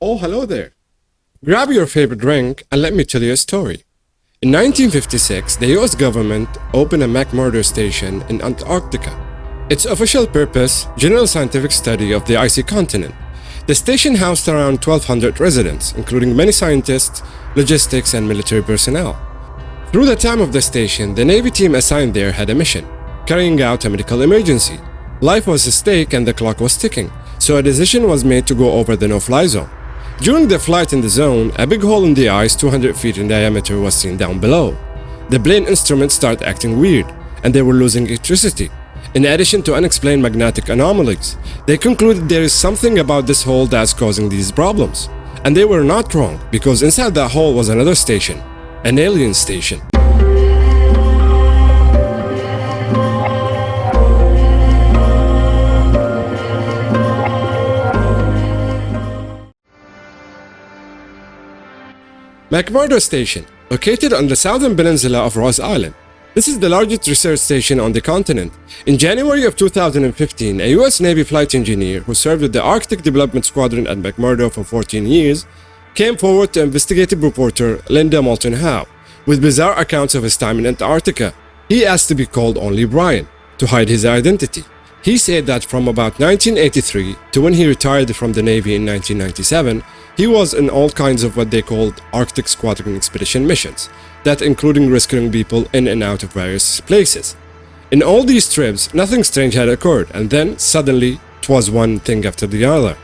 Oh, hello there. Grab your favorite drink and let me tell you a story. In 1956, the US government opened a MC Murdo station in Antarctica. Its official purpose, general scientific study of the icy continent. The station housed around 1,200 residents, including many scientists, logistics, and military personnel. Through the time of the station, the Navy team assigned there had a mission, carrying out a medical emergency. Life was at stake and the clock was ticking, so a decision was made to go over the no-fly zone. During the flight in the zone, a big hole in the ice 200 feet in diameter was seen down below. The plane instruments started acting weird, and they were losing electricity. In addition to unexplained magnetic anomalies, they concluded there is something about this hole that's causing these problems. And they were not wrong, because inside that hole was another station, an alien station. MC Murdo Station, located on the southern peninsula of Ross Island. This is the largest research station on the continent. In January of 2015, a US Navy flight engineer who served with the Arctic Development Squadron at MC Murdo for 14 years came forward to investigative reporter Linda Moulton Howe with bizarre accounts of his time in Antarctica. He asked to be called only Brian to hide his identity. He said that from about 1983 to when he retired from the Navy in 1997, he was in all kinds of what they called Arctic Squadron expedition missions, that including rescuing people in and out of various places. In all these trips, nothing strange had occurred, and then, suddenly, it was one thing after the other.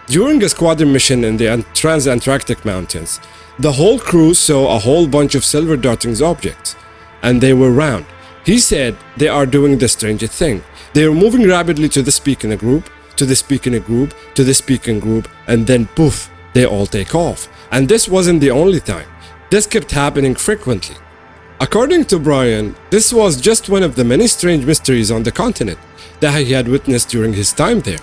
During a squadron mission in the trans-Antarctic mountains, the whole crew saw a whole bunch of silver darting objects, and they were round. He said they are doing the strangest thing. They are moving rapidly to this peak in a group, to this peak in a group, to this peak in a group, and then poof, they all take off. And this wasn't the only time. This kept happening frequently. According to Brian, this was just one of the many strange mysteries on the continent that he had witnessed during his time there.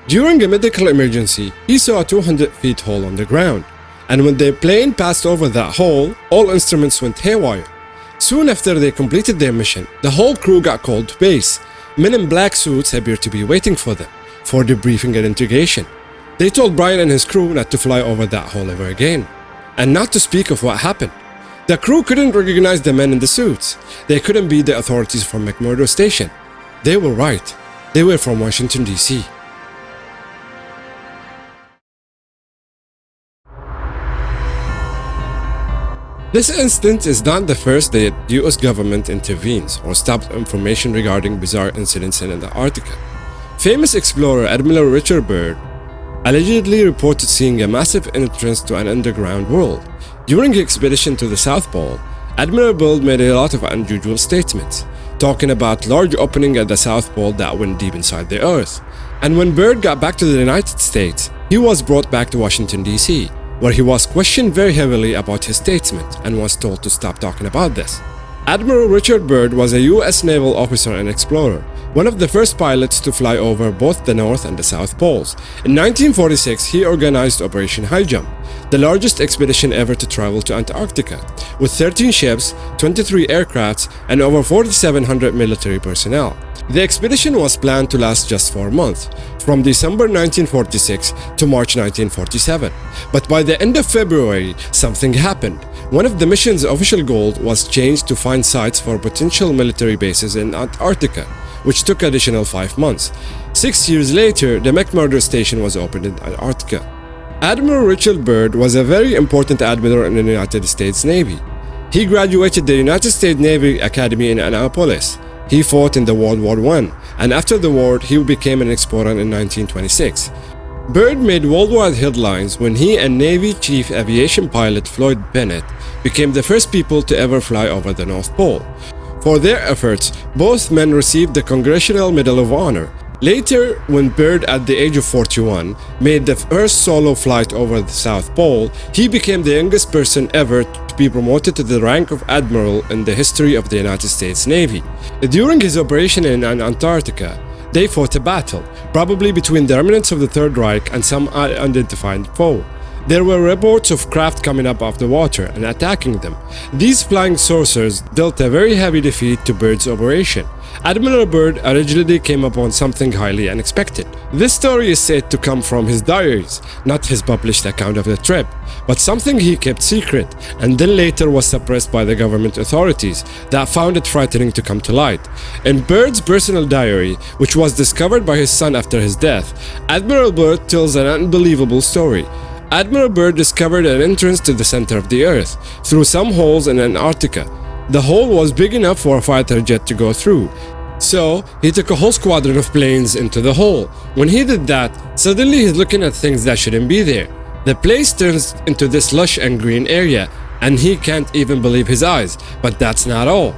During a medical emergency, he saw a 200 feet hole on the ground. And when the plane passed over that hole, all instruments went haywire. Soon after they completed their mission, the whole crew got called to base. Men in black suits appeared to be waiting for them, for debriefing and interrogation. They told Brian and his crew not to fly over that hole ever again, and not to speak of what happened. The crew couldn't recognize the men in the suits. They couldn't be the authorities from MC Murdo Station. They were right. They were from Washington, D.C. This instance is not the first that the US government intervenes or stops information regarding bizarre incidents in Antarctica. Famous explorer Admiral Richard Byrd allegedly reported seeing a massive entrance to an underground world. During his expedition to the South Pole, Admiral Byrd made a lot of unusual statements, talking about large opening at the South Pole that went deep inside the Earth. And when Byrd got back to the United States, he was brought back to Washington, D.C., where he was questioned very heavily about his statement and was told to stop talking about this. Admiral Richard Byrd was a US naval officer and explorer, one of the first pilots to fly over both the North and the South Poles. In 1946, he organized Operation High Jump, the largest expedition ever to travel to Antarctica, with 13 ships, 23 aircrafts, and over 4,700 military personnel. The expedition was planned to last just 4 months, from December 1946 to March 1947. But by the end of February, something happened. One of the mission's official goals was changed to find sites for potential military bases in Antarctica, which took additional 5 months. 6 years later, the MC Murdo Station was opened in Antarctica. Admiral Richard Byrd was a very important admiral in the United States Navy. He graduated the United States Navy Academy in Annapolis. He fought in the World War I, and after the war, he became an explorer in 1926. Byrd made worldwide headlines when he and Navy Chief Aviation Pilot Floyd Bennett became the first people to ever fly over the North Pole. For their efforts, both men received the Congressional Medal of Honor. Later, when Byrd, at the age of 41, made the first solo flight over the South Pole, he became the youngest person ever to be promoted to the rank of admiral in the history of the United States Navy. During his operation in Antarctica, they fought a battle, probably between the remnants of the Third Reich and some unidentified foe. There were reports of craft coming up off the water and attacking them. These flying saucers dealt a very heavy defeat to Byrd's operation. Admiral Byrd originally came upon something highly unexpected. This story is said to come from his diaries, not his published account of the trip, but something he kept secret and then later was suppressed by the government authorities that found it frightening to come to light. In Byrd's personal diary, which was discovered by his son after his death, Admiral Byrd tells an unbelievable story. Admiral Byrd discovered an entrance to the center of the Earth through some holes in Antarctica. The hole was big enough for a fighter jet to go through. So, he took a whole squadron of planes into the hole. When he did that, suddenly he's looking at things that shouldn't be there. The place turns into this lush and green area, and he can't even believe his eyes. But that's not all.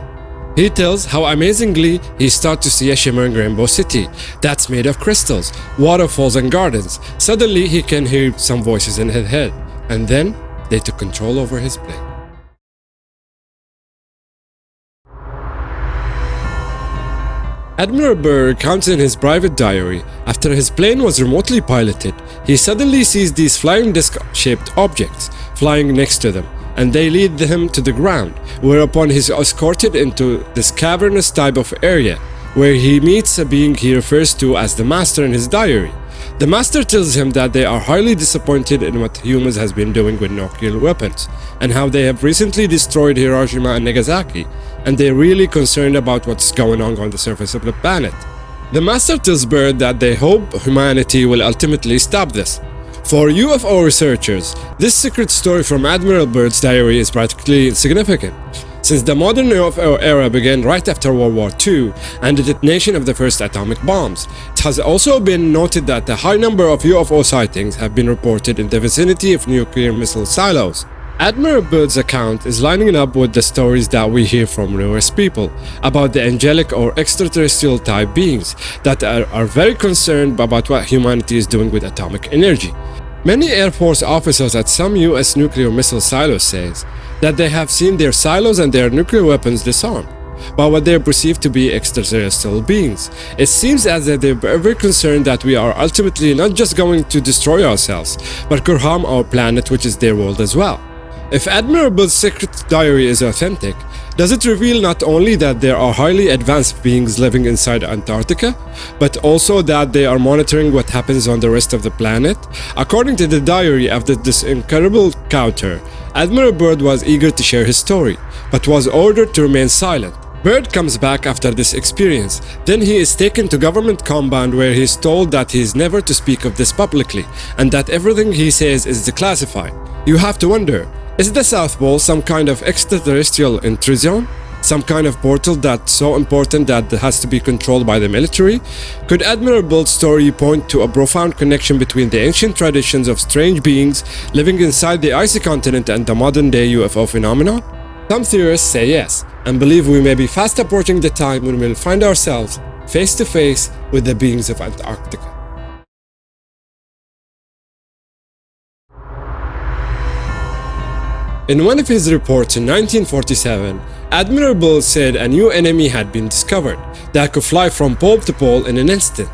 He tells how amazingly he starts to see a shimmering rainbow city that's made of crystals, waterfalls and gardens. Suddenly he can hear some voices in his head, and then they took control over his plane. Admiral Byrd recounts in his private diary, after his plane was remotely piloted, he suddenly sees these flying disc-shaped objects flying next to them, and they lead him to the ground, whereupon he's escorted into this cavernous type of area, where he meets a being he refers to as the Master in his diary. The Master tells him that they are highly disappointed in what humans has been doing with nuclear weapons, and how they have recently destroyed Hiroshima and Nagasaki, and they're really concerned about what's going on the surface of the planet. The Master tells Byrd that they hope humanity will ultimately stop this. For UFO researchers, this secret story from Admiral Byrd's diary is practically insignificant, since the modern UFO era began right after World War II and the detonation of the first atomic bombs. It has also been noted that a high number of UFO sightings have been reported in the vicinity of nuclear missile silos. Admiral Byrd's account is lining up with the stories that we hear from numerous people about the angelic or extraterrestrial type beings that are very concerned about what humanity is doing with atomic energy. Many Air Force officers at some US nuclear missile silos say that they have seen their silos and their nuclear weapons disarmed by what they perceive to be extraterrestrial beings. It seems as if they're very concerned that we are ultimately not just going to destroy ourselves, but could harm our planet, which is their world as well. If Admiral Byrd's secret diary is authentic, does it reveal not only that there are highly advanced beings living inside Antarctica, but also that they are monitoring what happens on the rest of the planet? According to the diary after this incredible encounter, Admiral Byrd was eager to share his story, but was ordered to remain silent. Byrd comes back after this experience. Then he is taken to government compound where he is told that he is never to speak of this publicly, and that everything he says is declassified. You have to wonder, is the South Pole some kind of extraterrestrial entry zone? Some kind of portal that's so important that it has to be controlled by the military? Could Admiral Byrd's story point to a profound connection between the ancient traditions of strange beings living inside the icy continent and the modern-day UFO phenomenon? Some theorists say yes, and believe we may be fast approaching the time when we'll find ourselves face to face with the beings of Antarctica. In one of his reports in 1947, Admiral Byrd said a new enemy had been discovered that could fly from pole to pole in an instant.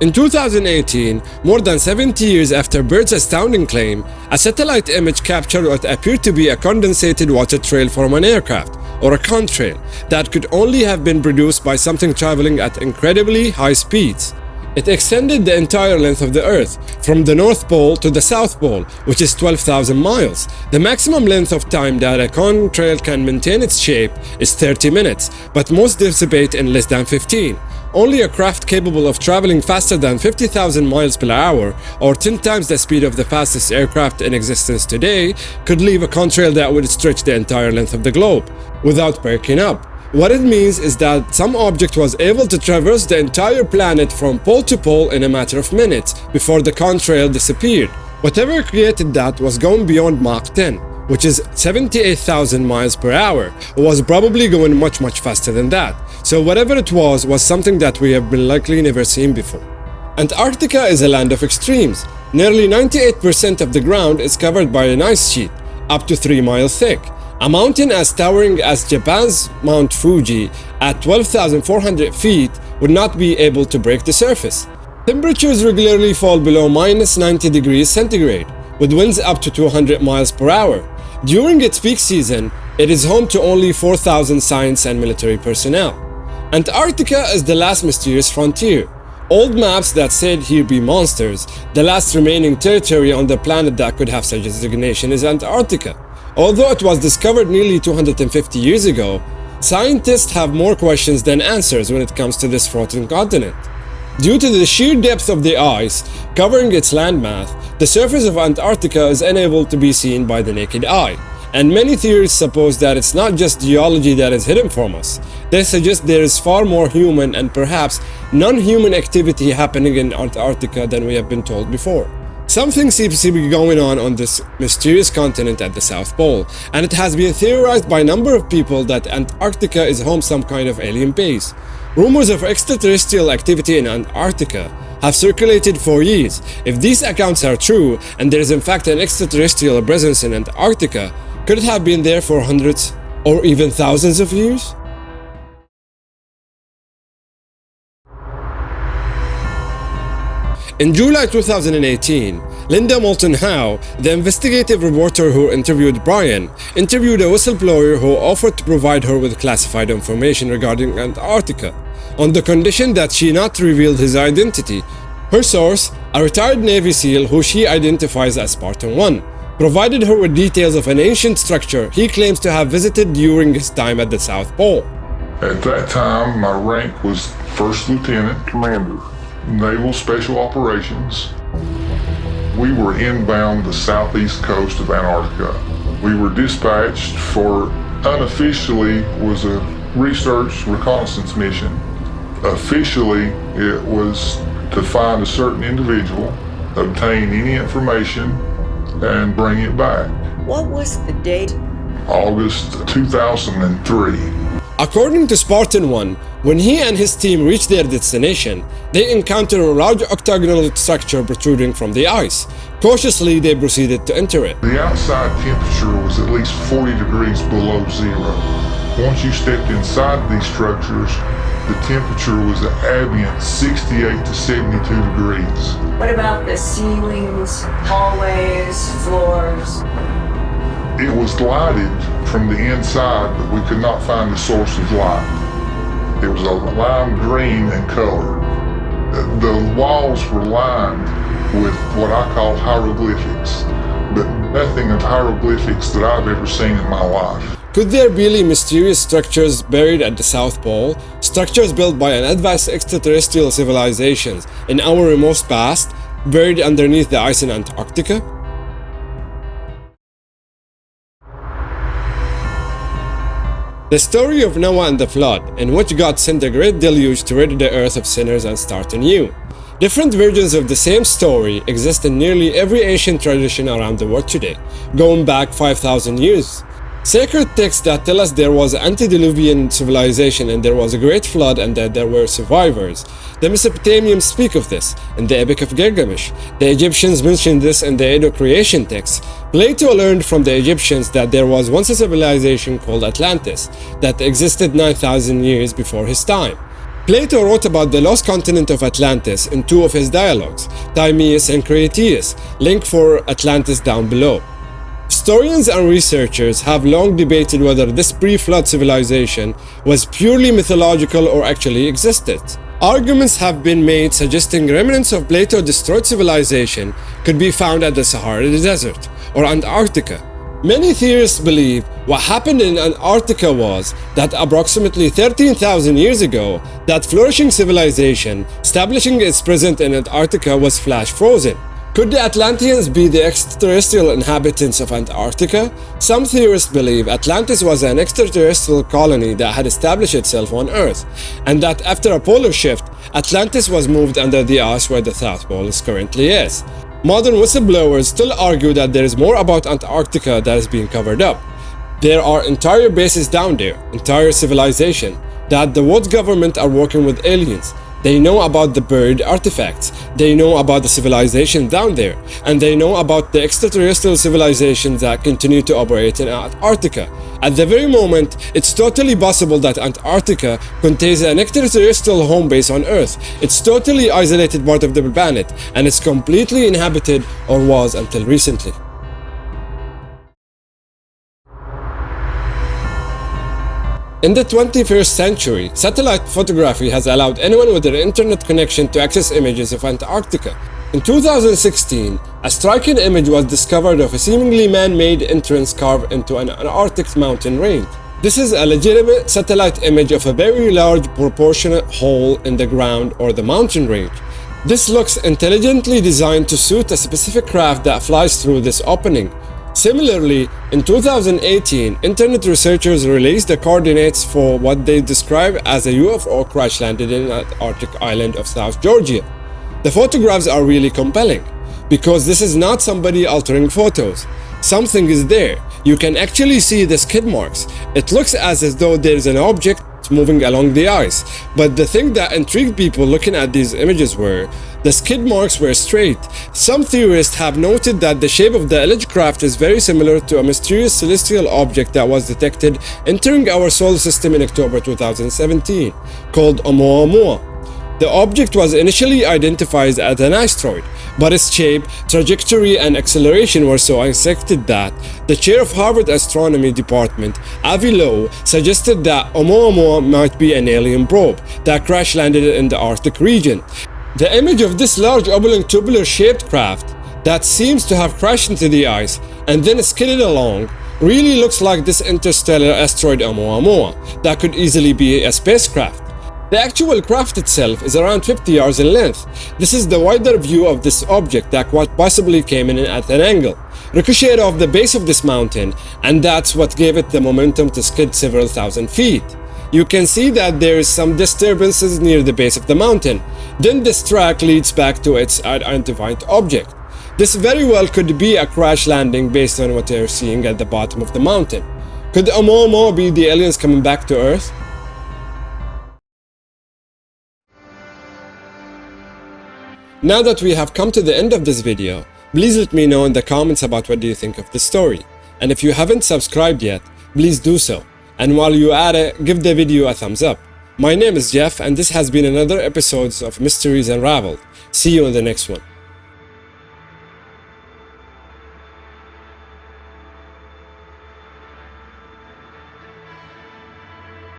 In 2018, more than 70 years after Byrd's astounding claim, a satellite image captured what appeared to be a condensated water trail from an aircraft, or a contrail, that could only have been produced by something traveling at incredibly high speeds. It extended the entire length of the Earth, from the North Pole to the South Pole, which is 12,000 miles. The maximum length of time that a contrail can maintain its shape is 30 minutes, but most dissipate in less than 15. Only a craft capable of traveling faster than 50,000 miles per hour, or 10 times the speed of the fastest aircraft in existence today, could leave a contrail that would stretch the entire length of the globe, without breaking up. What it means is that some object was able to traverse the entire planet from pole to pole in a matter of minutes before the contrail disappeared. Whatever created that was going beyond Mach 10, which is 78,000 miles per hour. It was probably going much faster than that. So whatever it was something that we have been likely never seen before. Antarctica is a land of extremes. Nearly 98% of the ground is covered by an ice sheet, up to 3 miles thick. A mountain as towering as Japan's Mount Fuji at 12,400 feet would not be able to break the surface. Temperatures regularly fall below minus 90 degrees centigrade, with winds up to 200 miles per hour. During its peak season, it is home to only 4,000 science and military personnel. Antarctica is the last mysterious frontier. Old maps that said here be monsters, the last remaining territory on the planet that could have such a designation is Antarctica. Although it was discovered nearly 250 years ago, scientists have more questions than answers when it comes to this frozen continent. Due to the sheer depth of the ice covering its landmass, the surface of Antarctica is unable to be seen by the naked eye. And many theorists suppose that it's not just geology that is hidden from us. They suggest there is far more human and perhaps non-human activity happening in Antarctica than we have been told before. Something seems to be going on this mysterious continent at the South Pole, and it has been theorized by a number of people that Antarctica is home to some kind of alien base. Rumors of extraterrestrial activity in Antarctica have circulated for years. If these accounts are true, and there is in fact an extraterrestrial presence in Antarctica, could it have been there for hundreds or even thousands of years? In July 2018, Linda Moulton Howe, the investigative reporter who interviewed Brian, interviewed a whistleblower who offered to provide her with classified information regarding Antarctica, on the condition that she not reveal his identity. Her source, a retired Navy SEAL who she identifies as Spartan 1, provided her with details of an ancient structure he claims to have visited during his time at the South Pole. At that time, my rank was First Lieutenant Commander, Naval Special Operations. We were inbound the southeast coast of Antarctica. We were dispatched for, unofficially, was a research reconnaissance mission. Officially, it was to find a certain individual, obtain any information, and bring it back. What was the date? August 2003. According to Spartan 1, when he and his team reached their destination, they encountered a large octagonal structure protruding from the ice. Cautiously, they proceeded to enter it. The outside temperature was at least 40 degrees below zero. Once you stepped inside these structures, the temperature was an ambient 68 to 72 degrees. What about the ceilings, hallways, floors? It was lighted from the inside, but we could not find the source of light. It was a lime green in color. The walls were lined with what I call hieroglyphics, but nothing of hieroglyphics that I've ever seen in my life. Could there be really mysterious structures buried at the South Pole? Structures built by an advanced extraterrestrial civilizations in our remote past, buried underneath the ice in Antarctica? The story of Noah and the flood, in which God sent a great deluge to rid the earth of sinners and start anew. Different versions of the same story exist in nearly every ancient tradition around the world today, going back 5,000 years. Sacred texts that tell us there was antediluvian civilization and there was a great flood and that there were survivors. The Mesopotamians speak of this in the Epic of Gilgamesh. The Egyptians mention this in the Edo creation texts. Plato learned from the Egyptians that there was once a civilization called Atlantis that existed 9,000 years before his time. Plato wrote about the lost continent of Atlantis in two of his dialogues, Timaeus and Critias, link for Atlantis down below. Historians and researchers have long debated whether this pre-flood civilization was purely mythological or actually existed. Arguments have been made suggesting remnants of Plato destroyed civilization could be found at the Sahara Desert or Antarctica. Many theorists believe what happened in Antarctica was that approximately 13,000 years ago, that flourishing civilization establishing its presence in Antarctica was flash frozen. Could the Atlanteans be the extraterrestrial inhabitants of Antarctica? Some theorists believe Atlantis was an extraterrestrial colony that had established itself on Earth, and that after a polar shift, Atlantis was moved under the ice where the South Pole currently is. Modern whistleblowers still argue that there is more about Antarctica that is being covered up. There are entire bases down there, entire civilization, that the world government are working with aliens. They know about the buried artifacts, they know about the civilization down there, and they know about the extraterrestrial civilizations that continue to operate in Antarctica. At the very moment, it's totally possible that Antarctica contains an extraterrestrial home base on Earth. It's totally isolated part of the planet, and it's completely inhabited, or was until recently. In the 21st century, satellite photography has allowed anyone with an internet connection to access images of Antarctica. In 2016, a striking image was discovered of a seemingly man-made entrance carved into an Arctic mountain range. This is a legitimate satellite image of a very large proportionate hole in the ground or the mountain range. This looks intelligently designed to suit a specific craft that flies through this opening. Similarly, in 2018, internet researchers released the coordinates for what they describe as a UFO crash landed in an Arctic island of South Georgia. The photographs are really compelling, because this is not somebody altering photos. Something is there. You can actually see the skid marks. It looks as though there is an object moving along the ice. But the thing that intrigued people looking at these images were the skid marks were straight. Some theorists have noted that the shape of the alleged craft is very similar to a mysterious celestial object that was detected entering our solar system in October 2017, called Oumuamua. The object was initially identified as an asteroid, but its shape, trajectory, and acceleration were so unexpected that the chair of Harvard Astronomy Department, Avi Lowe, suggested that Oumuamua might be an alien probe that crash landed in the Arctic region. The image of this large oblong tubular-shaped craft that seems to have crashed into the ice and then skidded along really looks like this interstellar asteroid Oumuamua that could easily be a spacecraft. The actual craft itself is around 50 yards in length. This is the wider view of this object that quite possibly came in at an angle, ricocheted off the base of this mountain, and that's what gave it the momentum to skid several thousand feet. You can see that there is some disturbances near the base of the mountain. Then this track leads back to its identified object. This very well could be a crash landing based on what they're seeing at the bottom of the mountain. Could Oumuamua be the aliens coming back to Earth? Now that we have come to the end of this video, please let me know in the comments about what do you think of the story. And if you haven't subscribed yet, please do so. And while you're at it, give the video a thumbs up. My name is Jeff, and this has been another episode of Mysteries Unraveled. See you in the next one.